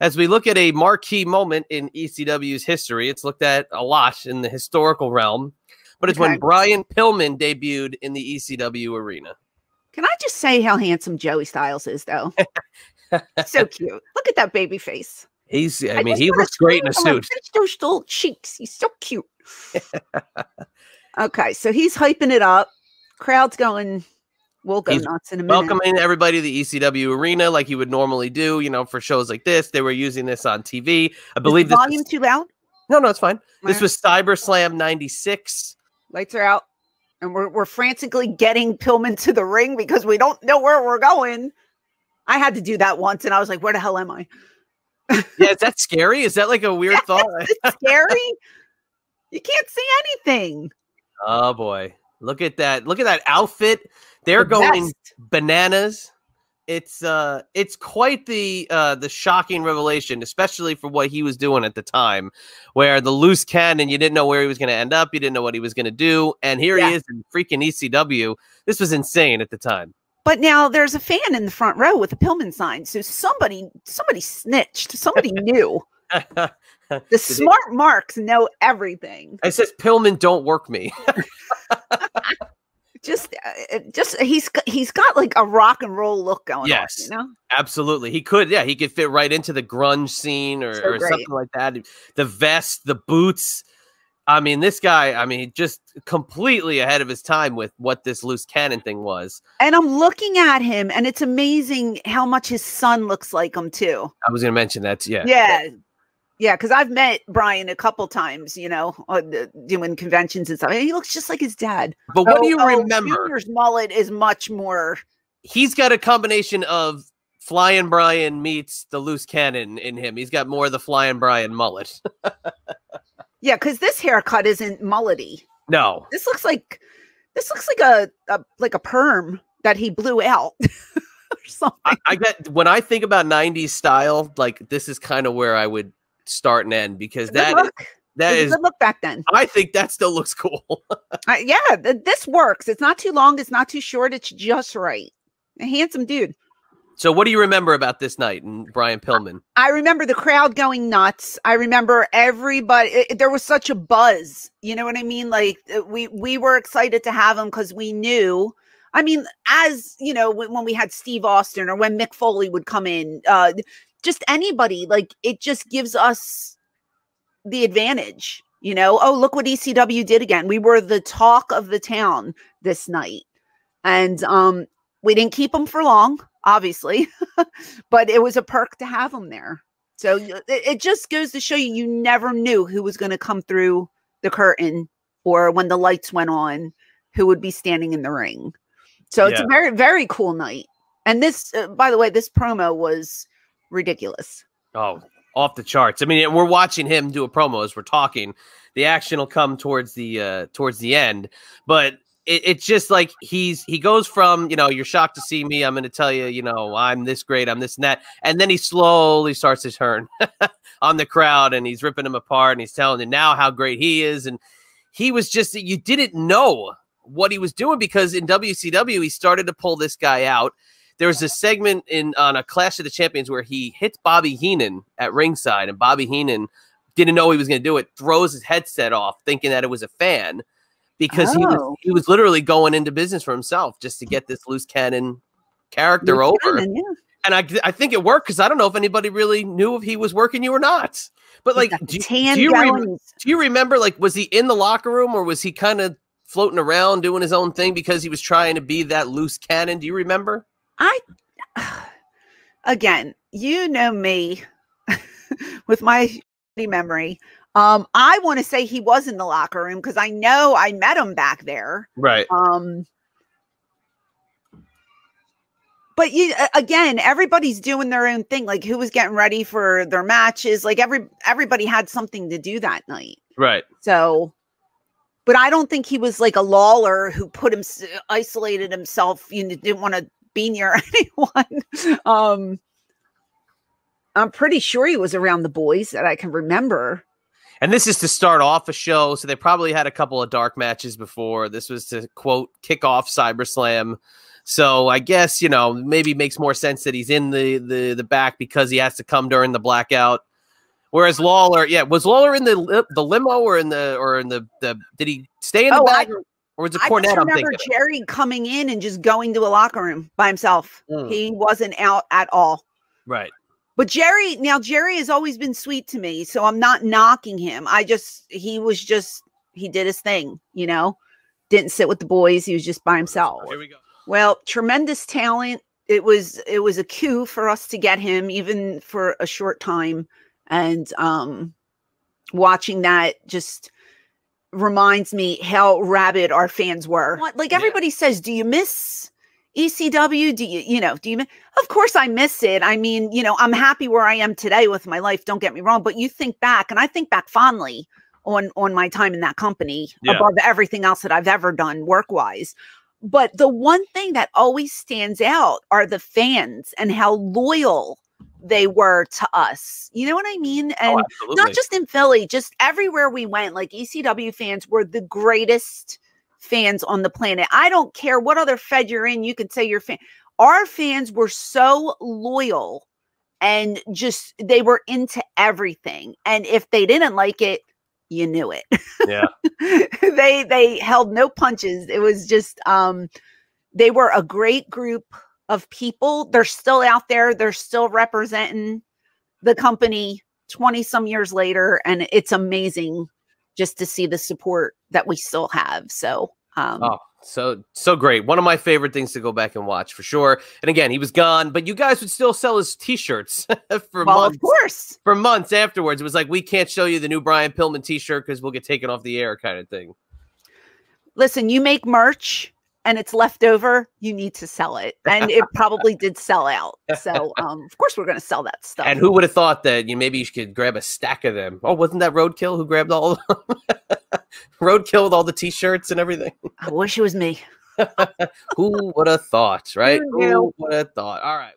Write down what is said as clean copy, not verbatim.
as we look at a marquee moment in ECW's history, it's looked at a lot in the historical realm, but it's when Brian Pillman debuted in the ECW arena. Can I just say how handsome Joey Styles is, though? So cute. Look at that baby face. I mean, he looks great in a suit. Those little cheeks. He's so cute. Okay, so he's hyping it up. Crowd's going, we'll go nuts in a minute. Welcoming everybody to the ECW arena like you would normally do, you know, for shows like this. They were using this on TV. I believe the volume too loud? No, it's fine. This was CyberSlam 96. Lights are out. And we're frantically getting Pillman to the ring because we don't know where we're going. I had to do that once, and I was like, where the hell am I? Yeah, is that scary? Is that like a weird thought? It's scary. You can't see anything. Oh boy. Look at that. Look at that outfit. They're going bananas. It's quite the shocking revelation, especially for what he was doing at the time, where the loose cannon, you didn't know where he was going to end up. You didn't know what he was going to do. And here he is in freaking ECW. This was insane at the time. But now there's a fan in the front row with a Pillman sign. So somebody snitched. Somebody knew. The smart marks know everything. It says Pillman, don't work me. just he's got like a rock and roll look going on. You know? Absolutely. He could fit right into the grunge scene or something like that. The vest, the boots. I mean, this guy, just completely ahead of his time with what this loose cannon thing was. And I'm looking at him, and it's amazing how much his son looks like him, too. I was going to mention that, Yeah, because I've met Brian a couple times, you know, doing conventions and stuff. And he looks just like his dad. But what do you remember? Junior's mullet is much more. He's got a combination of Flying Brian meets the loose cannon in him. He's got more of the Flying Brian mullet. Yeah, because this haircut isn't mullety. No, this looks like a perm that he blew out or something. I get when I think about 90s style, like this is kind of where I would start and end because that is good look back then. I think that still looks cool. Yeah, this works. It's not too long. It's not too short. It's just right. A handsome dude. So what do you remember about this night and Brian Pillman? I remember the crowd going nuts. I remember everybody. There was such a buzz. You know what I mean? Like we were excited to have him because we knew. I mean, as you know, when we had Steve Austin or when Mick Foley would come in, just anybody, like it just gives us the advantage. You know, oh, look what ECW did again. We were the talk of the town this night. And we didn't keep them for long, obviously, but it was a perk to have them there. So it just goes to show you, you never knew who was going to come through the curtain or when the lights went on, who would be standing in the ring. So it's a very, very cool night. And this, by the way, this promo was ridiculous. Oh, off the charts. I mean, we're watching him do a promo as we're talking. The action will come towards the end, but it's just like he goes from, you know, you're shocked to see me. I'm going to tell you, you know, I'm this great. I'm this and that. And then he slowly starts to turn on the crowd and he's ripping them apart and he's telling you now how great he is. And he was just, you didn't know what he was doing because in WCW, he started to pull this guy out. There was a segment on a Clash of the Champions where he hits Bobby Heenan at ringside and Bobby Heenan didn't know he was going to do it, throws his headset off thinking that it was a fan. Because he was literally going into business for himself just to get this loose cannon character over. And I think it worked because I don't know if anybody really knew if he was working you or not. But like, do you remember, like, was he in the locker room or was he kind of floating around doing his own thing because he was trying to be that loose cannon? Do you remember? Again, you know me with my memory. I want to say he was in the locker room because I know I met him back there. Right. But again, everybody's doing their own thing. Like who was getting ready for their matches. Like everybody had something to do that night. Right. So, but I don't think he was like a Lawler who isolated himself. You didn't want to be near anyone. I'm pretty sure he was around the boys that I can remember. And this is to start off a show, so they probably had a couple of dark matches before. This was to, quote, kick off SiberSlam So I guess, you know, maybe it makes more sense that he's in the back because he has to come during the blackout. Whereas Lawler, was Lawler in the limo or in the did he stay in the back or was it Cornette? I remember Jerry coming in and just going to a locker room by himself. He wasn't out at all. Right. But Jerry has always been sweet to me, so I'm not knocking him. He did his thing, you know, didn't sit with the boys. He was just by himself. Here we go. Well, tremendous talent. It was a coup for us to get him, even for a short time. And watching that just reminds me how rabid our fans were. Like everybody says, do you miss ECW? Do you miss? Of course I miss it. I mean, you know, I'm happy where I am today with my life. Don't get me wrong. But you think back, and I think back fondly on my time in that company above everything else that I've ever done work-wise. But the one thing that always stands out are the fans and how loyal they were to us. You know what I mean? And not just in Philly, just everywhere we went, like ECW fans were the greatest fans on the planet. I don't care what other fed you're in, you can say you're fan. Our fans were so loyal and just, they were into everything. And if they didn't like it, you knew it. Yeah. They held no punches. It was just, they were a great group of people. They're still out there. They're still representing the company 20 some years later. And it's amazing just to see the support that we still have. So, so great. One of my favorite things to go back and watch for sure. And again, he was gone, but you guys would still sell his t-shirts for months. Of course. For months afterwards. It was like, we can't show you the new Brian Pillman t-shirt because we'll get taken off the air kind of thing. Listen, you make merch and it's left over, you need to sell it. And it probably did sell out. So, of course, we're going to sell that stuff. And who would have thought that maybe you could grab a stack of them? Oh, wasn't that Roadkill who grabbed all of them? Roadkill with all the t-shirts and everything. I wish it was me. Who would have thought, right? Who would have thought? All right.